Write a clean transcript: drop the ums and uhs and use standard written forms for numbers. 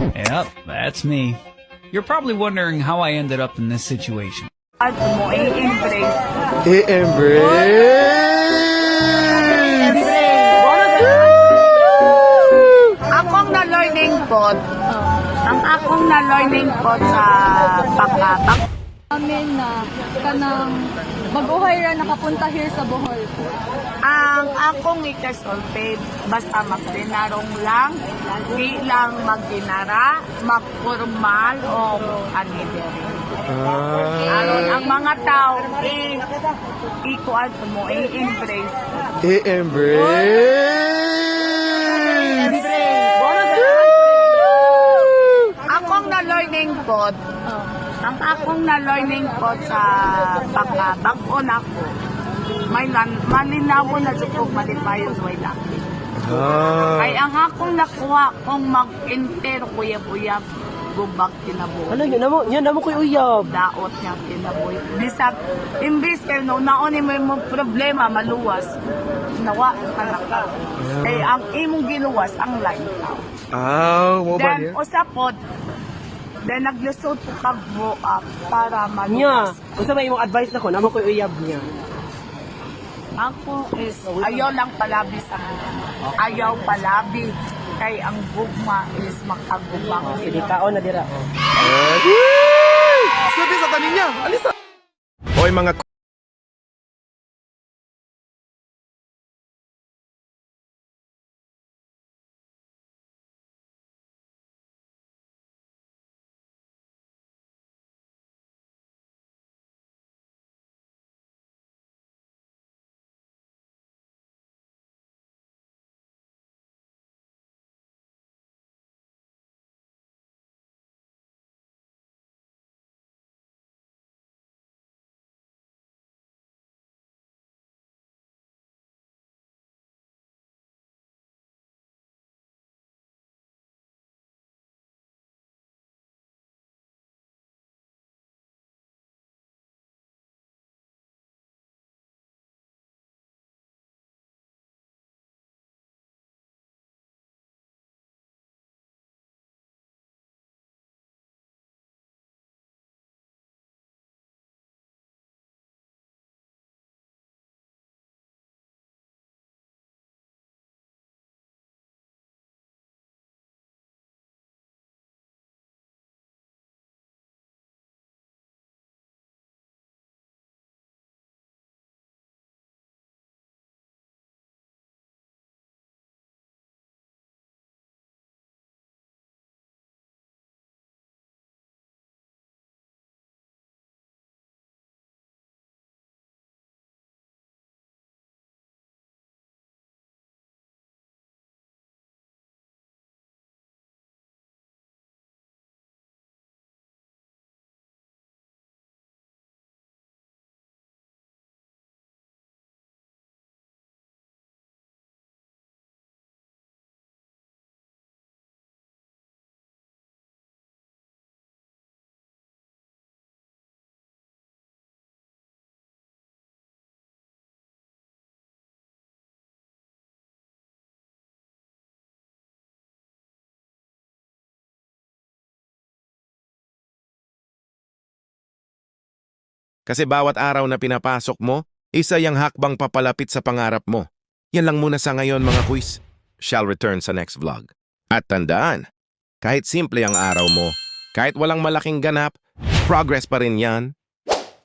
Yep, that's me. You're probably wondering how I ended up in this situation. At mo i-embrace. Akong na-learning pod. Ang akong na-learning pod sa pagkatang. Amin na kanang mag-uhay ra nakapunta here sa Bohol. Ang akong ikasulpid, basta magdinarong lang, di lang magdinara, magformal o anidere. Aron ang mga tao, ikuan mo, i-embrace. Akong na-learning pod, ang akong na-learning pod sa pagkabag-on ako, may malinaw na sukog malipayon way lang. Ay ang akong nakuha kung mag-enter uyab-uyab gubag kinabuhi. Ano yan na mo ko'y uyab. Daot niya kinabuhi. Bisag, imbis kayo no, naon mo yung problema, maluwas. Nawa ka na ka. Ay ang imong giluwas, ang life. Mo ba Then, niya? usapod, then naglusot ko kagbo para Nya, maluwas. unsa may imong advice nako namo ko'y uyab niya. Ako is ayaw lang palabi sa ayaw palabi kay ang gugma is makagubang. Sige kaon na dira. Sabi sa tanin niya. Alisa. Hoy mga kasi bawat araw na pinapasok mo, isa yang hakbang papalapit sa pangarap mo. Yan lang muna sa ngayon mga quiz. Shall return sa next vlog. At tandaan, kahit simple ang araw mo, kahit walang malaking ganap, progress pa rin yan.